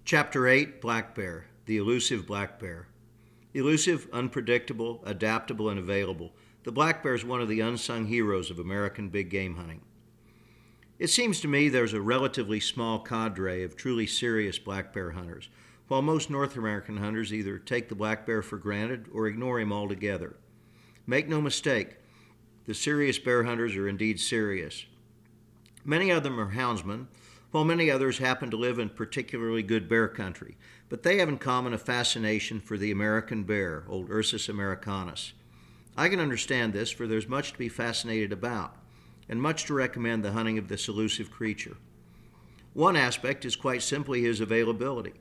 Chapter 8, Black Bear, the elusive black bear. Elusive, unpredictable, adaptable, and available, the black bear is one of the unsung heroes of American big game hunting. It seems to me there's a relatively small cadre of truly serious black bear hunters, while most North American hunters either take the black bear for granted or ignore him altogether. Make no mistake, the serious bear hunters are indeed serious. Many of them are houndsmen, while many others happen to live in particularly good bear country, but they have in common a fascination for the American bear, old Ursus americanus. I can understand this, for there's much to be fascinated about, and much to recommend the hunting of this elusive creature. One aspect is quite simply his availability.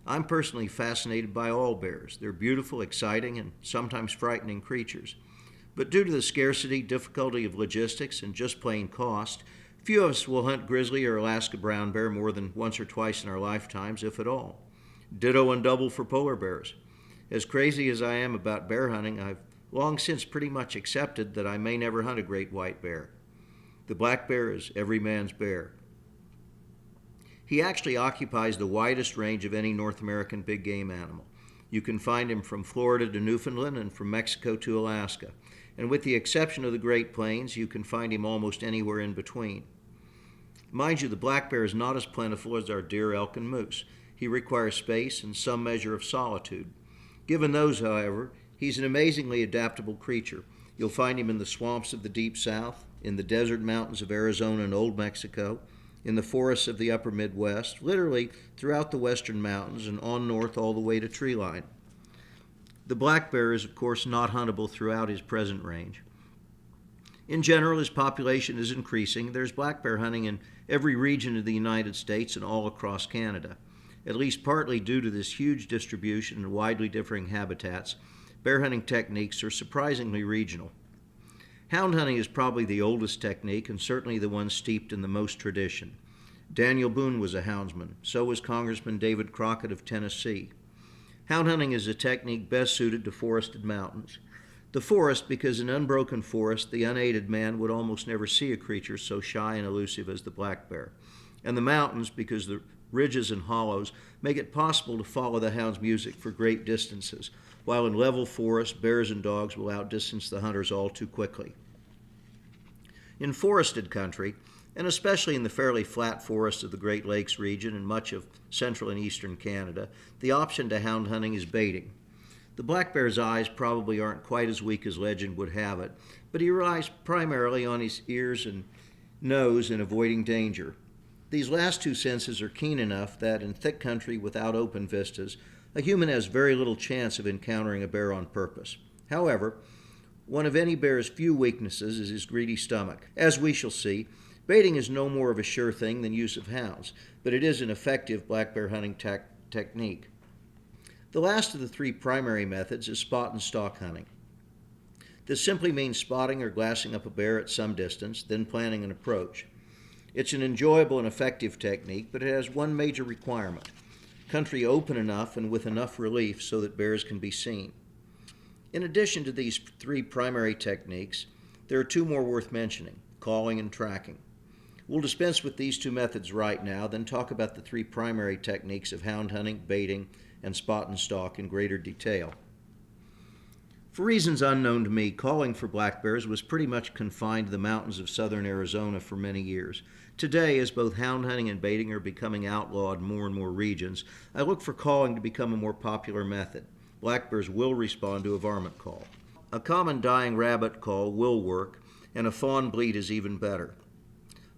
I'm personally fascinated by all bears. They're beautiful, exciting, and sometimes frightening creatures. But due to the scarcity, difficulty of logistics, and just plain cost, few of us will hunt grizzly or Alaska brown bear more than once or twice in our lifetimes, if at all. Ditto and double for polar bears. As crazy as I am about bear hunting, I've long since pretty much accepted that I may never hunt a great white bear. The black bear is every man's bear. He actually occupies the widest range of any North American big game animal. You can find him from Florida to Newfoundland and from Mexico to Alaska. And with the exception of the Great Plains, you can find him almost anywhere in between. Mind you, the black bear is not as plentiful as our deer, elk, and moose. He requires space and some measure of solitude. Given those, however, he's an amazingly adaptable creature. You'll find him in the swamps of the Deep South, in the desert mountains of Arizona and Old Mexico, in the forests of the upper Midwest, literally throughout the western mountains and on north all the way to treeline. The black bear is, of course, not huntable throughout his present range. In general, as population is increasing, there's black bear hunting in every region of the United States and all across Canada. At least partly due to this huge distribution and widely differing habitats, bear hunting techniques are surprisingly regional. Hound hunting is probably the oldest technique and certainly the one steeped in the most tradition. Daniel Boone was a houndsman, so was Congressman David Crockett of Tennessee. Hound hunting is a technique best suited to forested mountains. The forest, because in unbroken forest, the unaided man would almost never see a creature so shy and elusive as the black bear. And the mountains, because the ridges and hollows make it possible to follow the hound's music for great distances, while in level forest, bears and dogs will outdistance the hunters all too quickly. In forested country, and especially in the fairly flat forests of the Great Lakes region and much of central and eastern Canada, the option to hound hunting is baiting. The black bear's eyes probably aren't quite as weak as legend would have it, but he relies primarily on his ears and nose in avoiding danger. These last two senses are keen enough that in thick country without open vistas, a human has very little chance of encountering a bear on purpose. However, one of any bear's few weaknesses is his greedy stomach. As we shall see, baiting is no more of a sure thing than use of hounds, but it is an effective black bear hunting technique. The last of the three primary methods is spot and stalk hunting. This simply means spotting or glassing up a bear at some distance, then planning an approach. It's an enjoyable and effective technique, but it has one major requirement: country open enough and with enough relief so that bears can be seen. In addition to these three primary techniques, there are two more worth mentioning: calling and tracking. We'll dispense with these two methods right now, then talk about the three primary techniques of hound hunting, baiting, and spot and stalk in greater detail. For reasons unknown to me, calling for black bears was pretty much confined to the mountains of southern Arizona for many years. Today, as both hound hunting and baiting are becoming outlawed in more and more regions, I look for calling to become a more popular method. Black bears will respond to a varmint call. A common dying rabbit call will work, and a fawn bleat is even better.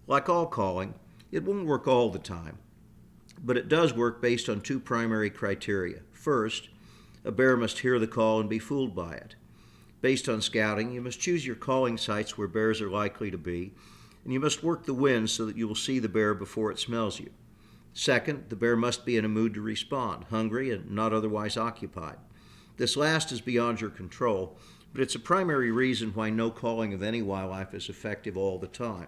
Like all calling, it won't work all the time, but it does work based on two primary criteria. First, a bear must hear the call and be fooled by it. Based on scouting, you must choose your calling sites where bears are likely to be, and you must work the wind so that you will see the bear before it smells you. Second, the bear must be in a mood to respond, hungry and not otherwise occupied. This last is beyond your control, but it's a primary reason why no calling of any wildlife is effective all the time.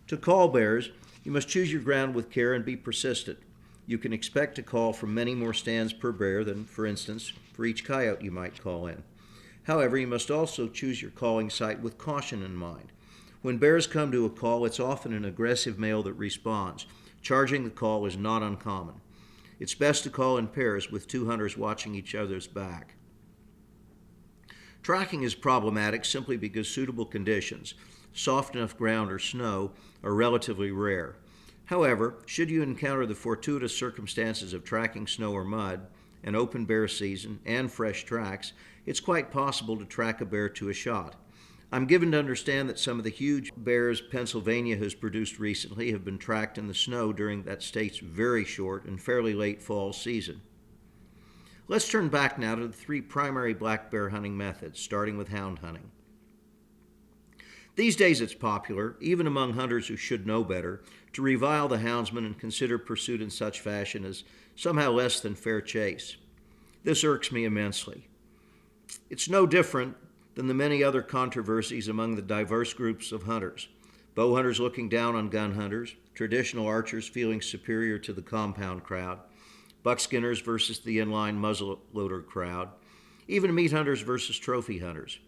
To call bears, you must choose your ground with care and be persistent. You can expect to call from many more stands per bear than, for instance, for each coyote you might call in. However, you must also choose your calling site with caution in mind. When bears come to a call, it's often an aggressive male that responds. Charging the call is not uncommon. It's best to call in pairs with two hunters watching each other's back. Tracking is problematic simply because suitable conditions, soft enough ground or snow, are relatively rare. However, should you encounter the fortuitous circumstances of tracking snow or mud, an open bear season, and fresh tracks, it's quite possible to track a bear to a shot. I'm given to understand that some of the huge bears Pennsylvania has produced recently have been tracked in the snow during that state's very short and fairly late fall season. Let's turn back now to the three primary black bear hunting methods, starting with hound hunting. These days it's popular, even among hunters who should know better, to revile the houndsman and consider pursuit in such fashion as somehow less than fair chase. This irks me immensely. It's no different than the many other controversies among the diverse groups of hunters. Bow hunters looking down on gun hunters, traditional archers feeling superior to the compound crowd, buckskinners versus the inline muzzleloader crowd, even meat hunters versus trophy hunters.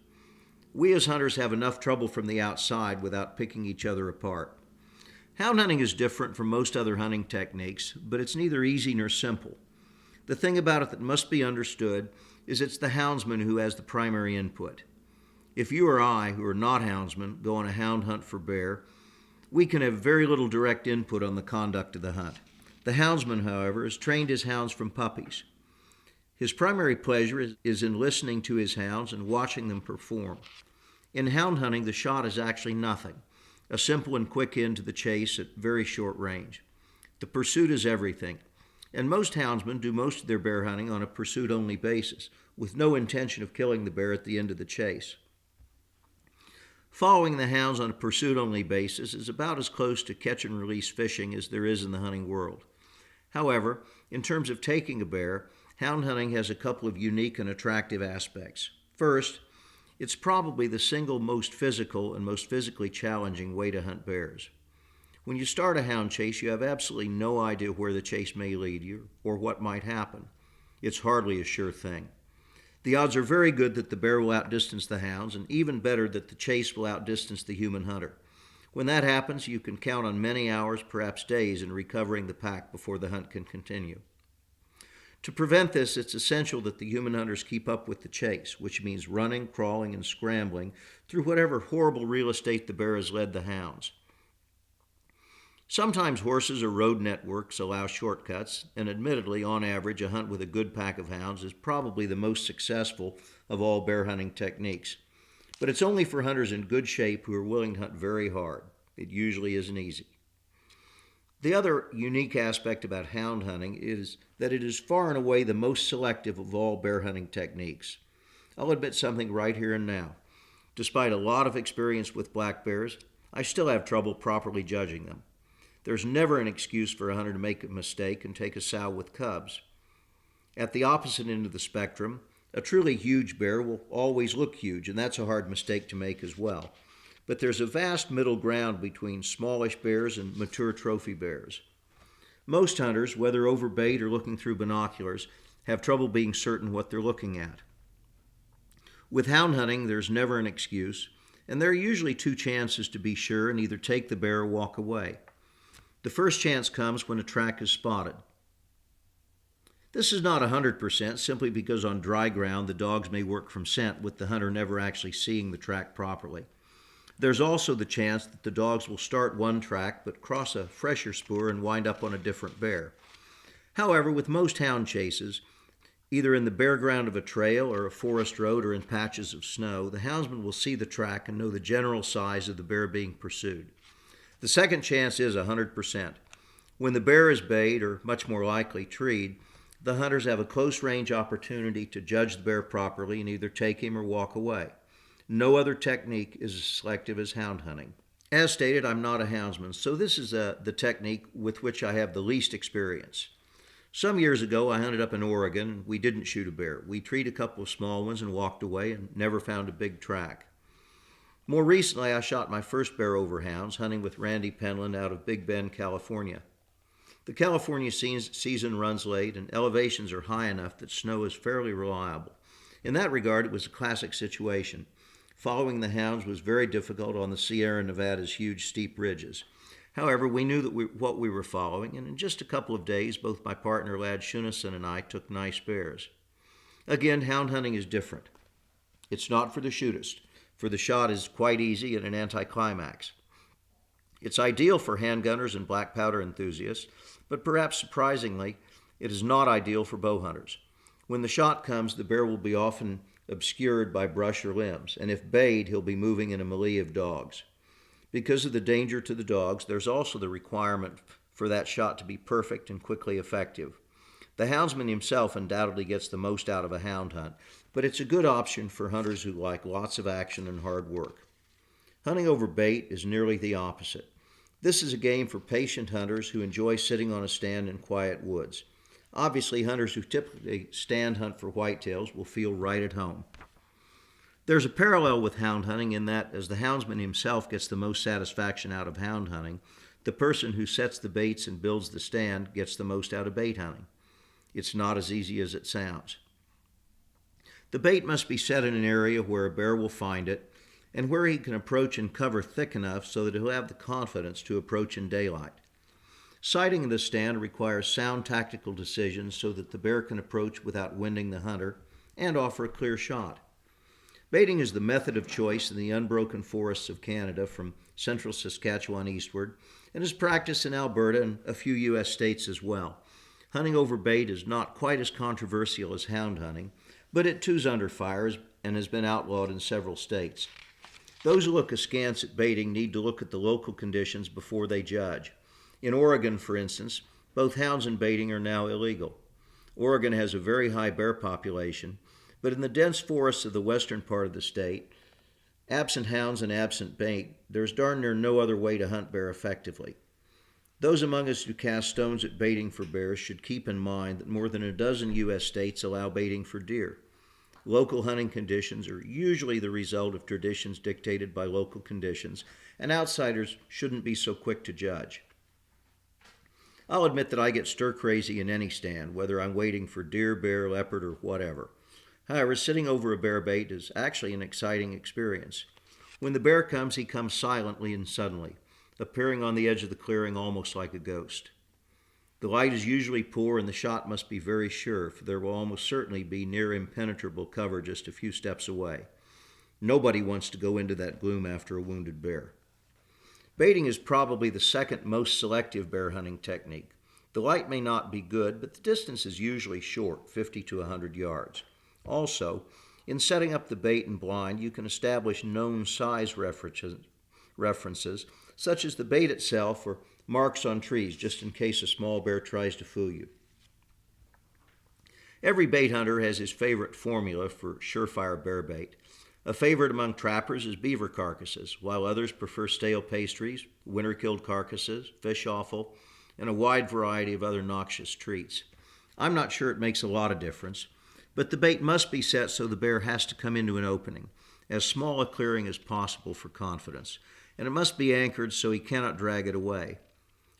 We as hunters have enough trouble from the outside without picking each other apart. Hound hunting is different from most other hunting techniques, but it's neither easy nor simple. The thing about it that must be understood is it's the houndsman who has the primary input. If you or I, who are not houndsmen, go on a hound hunt for bear, we can have very little direct input on the conduct of the hunt. The houndsman, however, has trained his hounds from puppies. His primary pleasure is in listening to his hounds and watching them perform. In hound hunting, the shot is actually nothing, a simple and quick end to the chase at very short range. The pursuit is everything, and most houndsmen do most of their bear hunting on a pursuit-only basis, with no intention of killing the bear at the end of the chase. Following the hounds on a pursuit-only basis is about as close to catch-and-release fishing as there is in the hunting world. However, in terms of taking a bear, hound hunting has a couple of unique and attractive aspects. First, it's probably the single most physical and most physically challenging way to hunt bears. When you start a hound chase, you have absolutely no idea where the chase may lead you or what might happen. It's hardly a sure thing. The odds are very good that the bear will outdistance the hounds, and even better that the chase will outdistance the human hunter. When that happens, you can count on many hours, perhaps days, in recovering the pack before the hunt can continue. To prevent this, it's essential that the human hunters keep up with the chase, which means running, crawling, and scrambling through whatever horrible real estate the bear has led the hounds. Sometimes horses or road networks allow shortcuts, and admittedly, on average, a hunt with a good pack of hounds is probably the most successful of all bear hunting techniques. But it's only for hunters in good shape who are willing to hunt very hard. It usually isn't easy. The other unique aspect about hound hunting is that it is far and away the most selective of all bear hunting techniques. I'll admit something right here and now. Despite a lot of experience with black bears, I still have trouble properly judging them. There's never an excuse for a hunter to make a mistake and take a sow with cubs. At the opposite end of the spectrum, a truly huge bear will always look huge, and that's a hard mistake to make as well. But there's a vast middle ground between smallish bears and mature trophy bears. Most hunters, whether over bait or looking through binoculars, have trouble being certain what they're looking at. With hound hunting, there's never an excuse, and there are usually two chances to be sure and either take the bear or walk away. The first chance comes when a track is spotted. This is not 100% simply because on dry ground the dogs may work from scent with the hunter never actually seeing the track properly. There's also the chance that the dogs will start one track but cross a fresher spoor and wind up on a different bear. However, with most hound chases, either in the bare ground of a trail or a forest road or in patches of snow, the houndsman will see the track and know the general size of the bear being pursued. The second chance is 100%. When the bear is bayed, or much more likely treed, the hunters have a close-range opportunity to judge the bear properly and either take him or walk away. No other technique is as selective as hound hunting. As stated, I'm not a houndsman, so this is the technique with which I have the least experience. Some years ago, I hunted up in Oregon. We didn't shoot a bear. We treed a couple of small ones and walked away and never found a big track. More recently, I shot my first bear over hounds, hunting with Randy Penland out of Big Bend, California. The California season runs late, and elevations are high enough that snow is fairly reliable. In that regard, it was a classic situation. Following the hounds was very difficult on the Sierra Nevada's huge steep ridges. However, we knew what we were following, and in just a couple of days, both my partner Lad Shunison and I took nice bears. Again, hound hunting is different. It's not for the shootist, for the shot is quite easy and an anticlimax. It's ideal for handgunners and black powder enthusiasts, but perhaps surprisingly, it is not ideal for bow hunters. When the shot comes, the bear will be often obscured by brush or limbs, and if bayed, he'll be moving in a melee of dogs. Because of the danger to the dogs, there's also the requirement for that shot to be perfect and quickly effective. The houndsman himself undoubtedly gets the most out of a hound hunt, but it's a good option for hunters who like lots of action and hard work. Hunting over bait is nearly the opposite. This is a game for patient hunters who enjoy sitting on a stand in quiet woods. Obviously, hunters who typically stand hunt for whitetails will feel right at home. There's a parallel with hound hunting in that, as the houndsman himself gets the most satisfaction out of hound hunting, the person who sets the baits and builds the stand gets the most out of bait hunting. It's not as easy as it sounds. The bait must be set in an area where a bear will find it and where he can approach and cover thick enough so that he'll have the confidence to approach in daylight. Sighting the stand requires sound tactical decisions so that the bear can approach without winding the hunter and offer a clear shot. Baiting is the method of choice in the unbroken forests of Canada from central Saskatchewan eastward, and is practiced in Alberta and a few U.S. states as well. Hunting over bait is not quite as controversial as hound hunting, but it too's under fire and has been outlawed in several states. Those who look askance at baiting need to look at the local conditions before they judge. In Oregon, for instance, both hounds and baiting are now illegal. Oregon has a very high bear population, but in the dense forests of the western part of the state, absent hounds and absent bait, there's darn near no other way to hunt bear effectively. Those among us who cast stones at baiting for bears should keep in mind that more than a dozen U.S. states allow baiting for deer. Local hunting conditions are usually the result of traditions dictated by local conditions, and outsiders shouldn't be so quick to judge. I'll admit that I get stir-crazy in any stand, whether I'm waiting for deer, bear, leopard, or whatever. However, sitting over a bear bait is actually an exciting experience. When the bear comes, he comes silently and suddenly, appearing on the edge of the clearing almost like a ghost. The light is usually poor and the shot must be very sure, for there will almost certainly be near impenetrable cover just a few steps away. Nobody wants to go into that gloom after a wounded bear. Baiting is probably the second most selective bear hunting technique. The light may not be good, but the distance is usually short, 50 to 100 yards. Also, in setting up the bait and blind, you can establish known size references, such as the bait itself or marks on trees, just in case a small bear tries to fool you. Every bait hunter has his favorite formula for surefire bear bait. A favorite among trappers is beaver carcasses, while others prefer stale pastries, winter-killed carcasses, fish offal, and a wide variety of other noxious treats. I'm not sure it makes a lot of difference, but the bait must be set so the bear has to come into an opening, as small a clearing as possible for confidence, and it must be anchored so he cannot drag it away.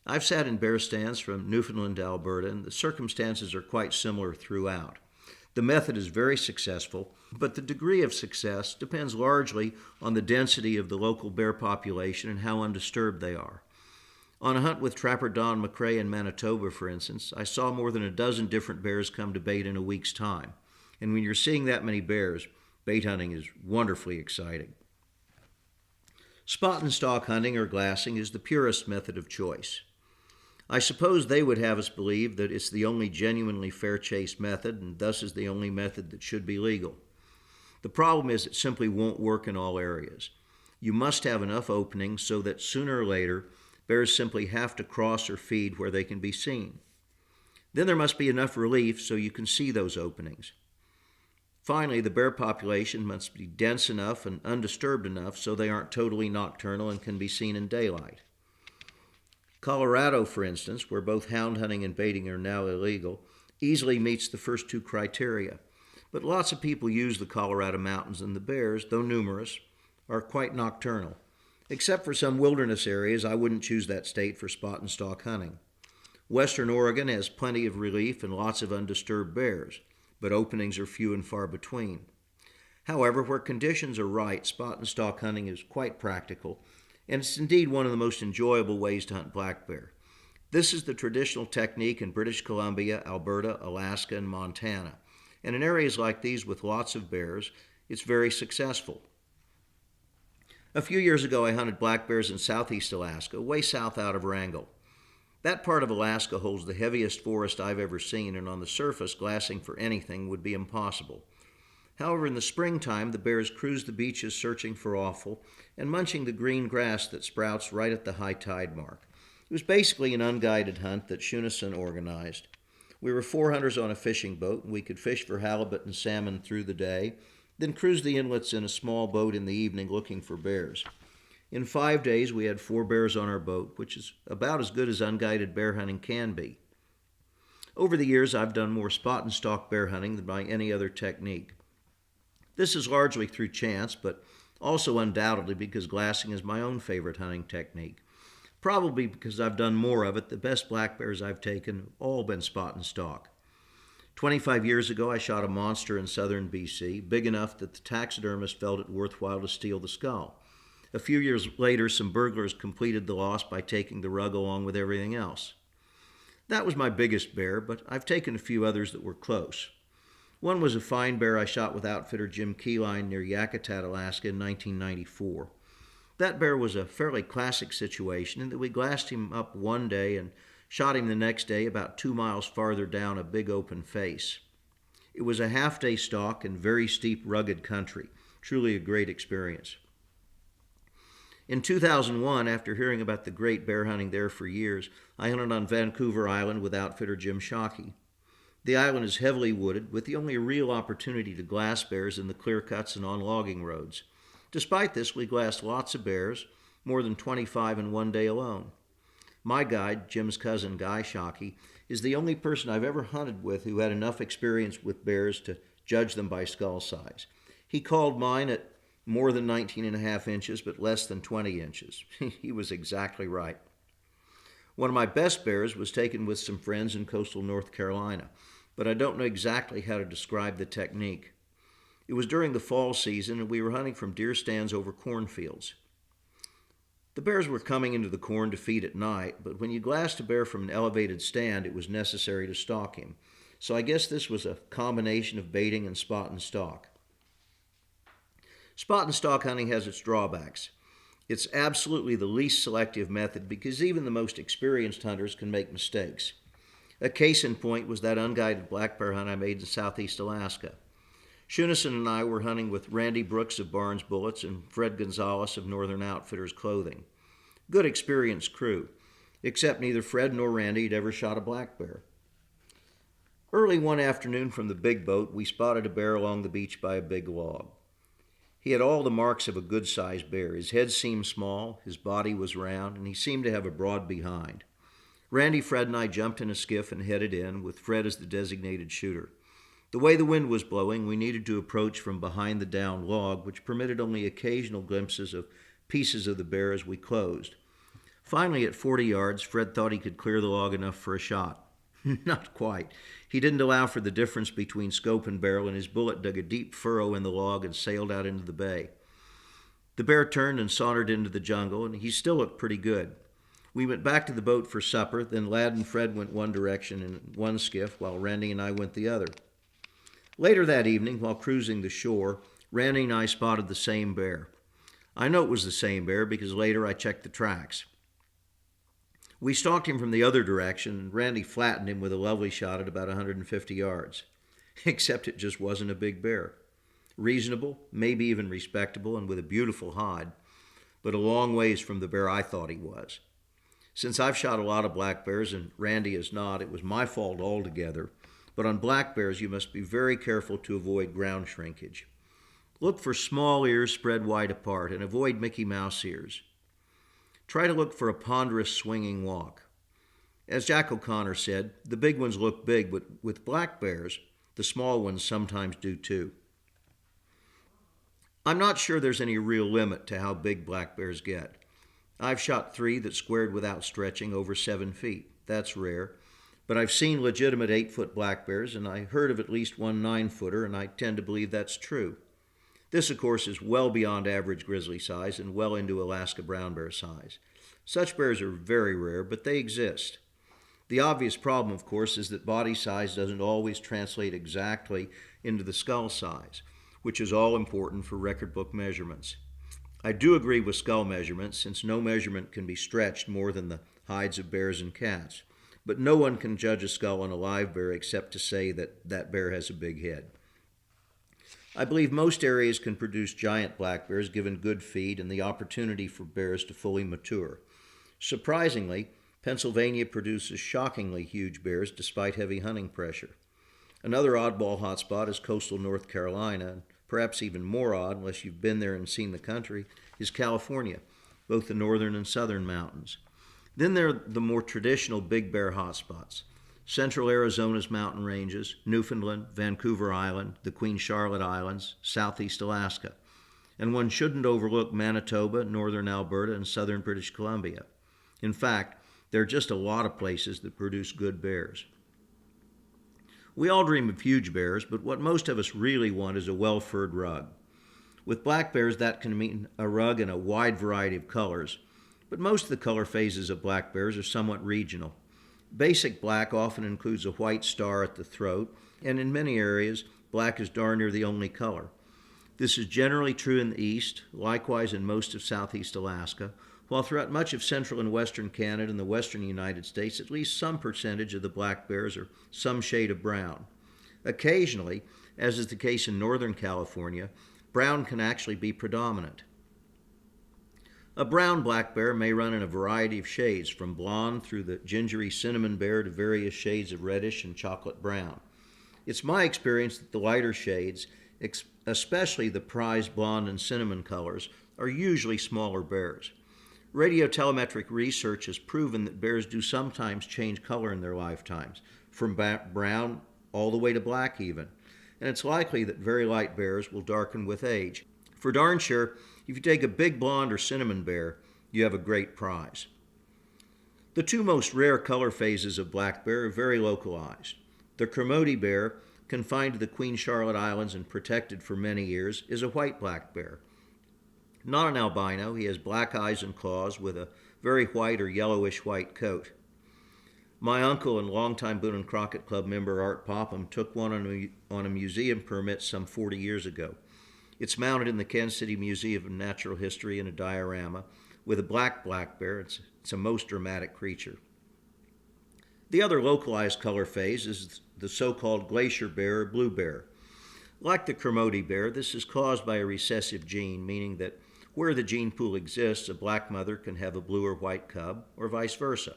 I've sat in bear stands from Newfoundland to Alberta, and the circumstances are quite similar throughout. The method is very successful, but the degree of success depends largely on the density of the local bear population and how undisturbed they are. On a hunt with trapper Don McRae in Manitoba, for instance, I saw more than a dozen different bears come to bait in a week's time. And when you're seeing that many bears, bait hunting is wonderfully exciting. Spot and stalk hunting or glassing is the purest method of choice. I suppose they would have us believe that it's the only genuinely fair chase method and thus is the only method that should be legal. The problem is it simply won't work in all areas. You must have enough openings so that sooner or later bears simply have to cross or feed where they can be seen. Then there must be enough relief so you can see those openings. Finally, the bear population must be dense enough and undisturbed enough so they aren't totally nocturnal and can be seen in daylight. Colorado, for instance, where both hound hunting and baiting are now illegal, easily meets the first two criteria. But lots of people use the Colorado mountains, and the bears, though numerous, are quite nocturnal. Except for some wilderness areas, I wouldn't choose that state for spot and stalk hunting. Western Oregon has plenty of relief and lots of undisturbed bears, but openings are few and far between. However, where conditions are right, spot and stalk hunting is quite practical, and it's indeed one of the most enjoyable ways to hunt black bear. This is the traditional technique in British Columbia, Alberta, Alaska, and Montana. And in areas like these with lots of bears, it's very successful. A few years ago, I hunted black bears in southeast Alaska, way south out of Wrangell. That part of Alaska holds the heaviest forest I've ever seen, and on the surface, glassing for anything would be impossible. However, in the springtime, the bears cruise the beaches searching for offal and munching the green grass that sprouts right at the high tide mark. It was basically an unguided hunt that Shunison organized. We were 4 hunters on a fishing boat, and we could fish for halibut and salmon through the day, then cruise the inlets in a small boat in the evening looking for bears. In 5 days, we had 4 bears on our boat, which is about as good as unguided bear hunting can be. Over the years, I've done more spot and stalk bear hunting than by any other technique. This is largely through chance, but also undoubtedly because glassing is my own favorite hunting technique. Probably because I've done more of it, the best black bears I've taken have all been spot and stalk. 25 years ago, I shot a monster in southern BC, big enough that the taxidermist felt it worthwhile to steal the skull. A few years later, some burglars completed the loss by taking the rug along with everything else. That was my biggest bear, but I've taken a few others that were close. One was a fine bear I shot with outfitter Jim Keyline near Yakutat, Alaska in 1994. That bear was a fairly classic situation in that we glassed him up one day and shot him the next day about 2 miles farther down a big open face. It was a half-day stalk in very steep, rugged country. Truly a great experience. In 2001, after hearing about the great bear hunting there for years, I hunted on Vancouver Island with outfitter Jim Shockey. The island is heavily wooded, with the only real opportunity to glass bears in the clear cuts and on logging roads. Despite this, we glassed lots of bears, more than 25 in one day alone. My guide, Jim's cousin Guy Shockey, is the only person I've ever hunted with who had enough experience with bears to judge them by skull size. He called mine at more than 19.5 inches, but less than 20 inches. He was exactly right. One of my best bears was taken with some friends in coastal North Carolina, but I don't know exactly how to describe the technique. It was during the fall season, and we were hunting from deer stands over cornfields. The bears were coming into the corn to feed at night, but when you glassed a bear from an elevated stand, it was necessary to stalk him. So I guess this was a combination of baiting and spot and stalk. Spot and stalk hunting has its drawbacks. It's absolutely the least selective method because even the most experienced hunters can make mistakes. A case in point was that unguided black bear hunt I made in southeast Alaska. Shunison and I were hunting with Randy Brooks of Barnes Bullets and Fred Gonzalez of Northern Outfitters Clothing. Good experienced crew, except neither Fred nor Randy had ever shot a black bear. Early one afternoon from the big boat, we spotted a bear along the beach by a big log. He had all the marks of a good-sized bear. His head seemed small, his body was round, and he seemed to have a broad behind. Randy, Fred, and I jumped in a skiff and headed in, with Fred as the designated shooter. The way the wind was blowing, we needed to approach from behind the downed log, which permitted only occasional glimpses of pieces of the bear as we closed. Finally, at 40 yards, Fred thought he could clear the log enough for a shot. Not quite. He didn't allow for the difference between scope and barrel, and his bullet dug a deep furrow in the log and sailed out into the bay. The bear turned and sauntered into the jungle, and he still looked pretty good. We went back to the boat for supper, then Ladd and Fred went one direction in one skiff, while Randy and I went the other. Later that evening, while cruising the shore, Randy and I spotted the same bear. I know it was the same bear because later I checked the tracks. We stalked him from the other direction, and Randy flattened him with a lovely shot at about 150 yards. Except it just wasn't a big bear. Reasonable, maybe even respectable, and with a beautiful hide, but a long ways from the bear I thought he was. Since I've shot a lot of black bears, and Randy has not, it was my fault altogether. But on black bears, you must be very careful to avoid ground shrinkage. Look for small ears spread wide apart, and avoid Mickey Mouse ears. Try to look for a ponderous swinging walk. As Jack O'Connor said, the big ones look big, but with black bears, the small ones sometimes do too. I'm not sure there's any real limit to how big black bears get. I've shot 3 that squared without stretching over 7 feet. That's rare. But I've seen legitimate 8-foot black bears, and I heard of at least one 9-footer, and I tend to believe that's true. This, of course, is well beyond average grizzly size and well into Alaska brown bear size. Such bears are very rare, but they exist. The obvious problem, of course, is that body size doesn't always translate exactly into the skull size, which is all important for record book measurements. I do agree with skull measurements, since no measurement can be stretched more than the hides of bears and cats. But no one can judge a skull on a live bear except to say that that bear has a big head. I believe most areas can produce giant black bears given good feed and the opportunity for bears to fully mature. Surprisingly, Pennsylvania produces shockingly huge bears despite heavy hunting pressure. Another oddball hotspot is coastal North Carolina, and perhaps even more odd, unless you've been there and seen the country, is California, both the northern and southern mountains. Then there are the more traditional big bear hotspots. Central Arizona's mountain ranges, Newfoundland, Vancouver Island, the Queen Charlotte Islands, southeast Alaska. And one shouldn't overlook Manitoba, northern Alberta, and southern British Columbia. In fact, there are just a lot of places that produce good bears. We all dream of huge bears, but what most of us really want is a well-furred rug. With black bears, that can mean a rug in a wide variety of colors, but most of the color phases of black bears are somewhat regional. Basic black often includes a white star at the throat, and in many areas, black is darn near the only color. This is generally true in the east, likewise in most of southeast Alaska, while throughout much of central and western Canada and the western United States, at least some percentage of the black bears are some shade of brown. Occasionally, as is the case in northern California, brown can actually be predominant. A brown black bear may run in a variety of shades, from blonde through the gingery cinnamon bear to various shades of reddish and chocolate brown. It's my experience that the lighter shades, especially the prized blonde and cinnamon colors, are usually smaller bears. Radiotelemetric research has proven that bears do sometimes change color in their lifetimes, from brown all the way to black even, and it's likely that very light bears will darken with age. For darn sure, if you take a big blonde or cinnamon bear, you have a great prize. The two most rare color phases of black bear are very localized. The Kermode bear, confined to the Queen Charlotte Islands and protected for many years, is a white black bear. Not an albino, he has black eyes and claws with a very white or yellowish white coat. My uncle and longtime Boone and Crockett Club member Art Popham took one on a museum permit some 40 years ago. It's mounted in the Kansas City Museum of Natural History in a diorama with a black bear. It's a most dramatic creature. The other localized color phase is the so-called glacier bear or blue bear. Like the Kermode bear, this is caused by a recessive gene, meaning that where the gene pool exists, a black mother can have a blue or white cub, or vice versa.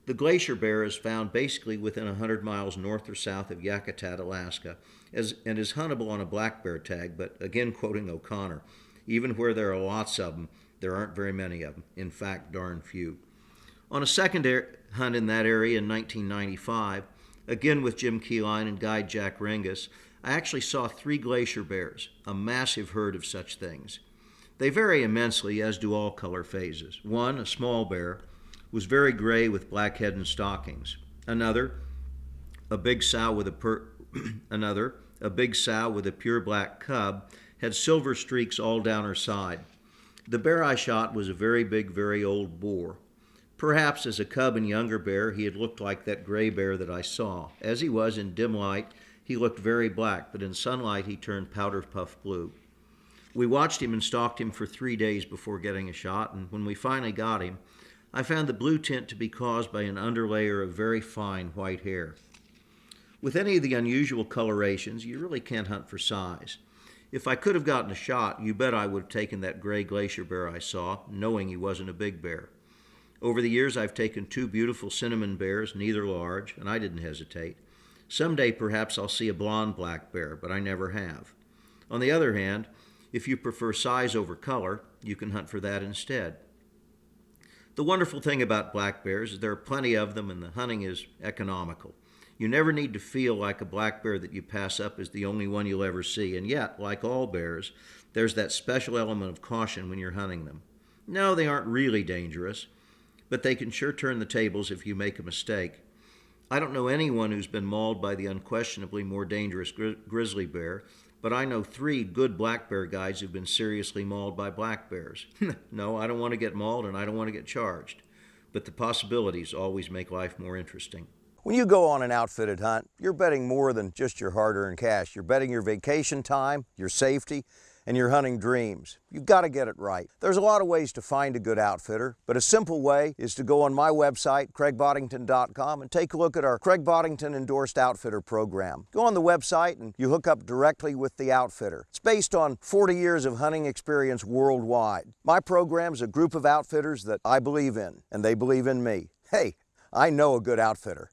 The glacier bear is found basically within 100 miles north or south of Yakutat, Alaska, and is huntable on a black bear tag, but again quoting O'Connor, even where there are lots of them, there aren't very many of them. In fact, darn few. On a second hunt in that area in 1995, again with Jim Keyline and guide Jack Rengus, I actually saw 3 glacier bears, a massive herd of such things. They vary immensely, as do all color phases. One, a small bear, was very gray with black head and stockings. Another, a big sow with a pure black cub, had silver streaks all down her side. The bear I shot was a very big, very old boar. Perhaps as a cub and younger bear, he had looked like that gray bear that I saw. As he was in dim light, he looked very black, but in sunlight he turned powder puff blue. We watched him and stalked him for 3 days before getting a shot, and when we finally got him, I found the blue tint to be caused by an underlayer of very fine white hair. With any of the unusual colorations, you really can't hunt for size. If I could have gotten a shot, you bet I would have taken that gray glacier bear I saw, knowing he wasn't a big bear. Over the years, I've taken 2 beautiful cinnamon bears, neither large, and I didn't hesitate. Someday, perhaps I'll see a blonde black bear, but I never have. On the other hand, if you prefer size over color, you can hunt for that instead. The wonderful thing about black bears is there are plenty of them and the hunting is economical. You never need to feel like a black bear that you pass up is the only one you'll ever see, and yet, like all bears, there's that special element of caution when you're hunting them. No, they aren't really dangerous, but they can sure turn the tables if you make a mistake. I don't know anyone who's been mauled by the unquestionably more dangerous grizzly bear, but I know 3 good black bear guides who've been seriously mauled by black bears. No, I don't want to get mauled and I don't want to get charged, but the possibilities always make life more interesting. When you go on an outfitted hunt, you're betting more than just your hard-earned cash. You're betting your vacation time, your safety, and your hunting dreams. You've got to get it right. There's a lot of ways to find a good outfitter, but a simple way is to go on my website, CraigBoddington.com, and take a look at our Craig Boddington Endorsed Outfitter program. Go on the website and you hook up directly with the outfitter. It's based on 40 years of hunting experience worldwide. My program's a group of outfitters that I believe in, and they believe in me. Hey, I know a good outfitter.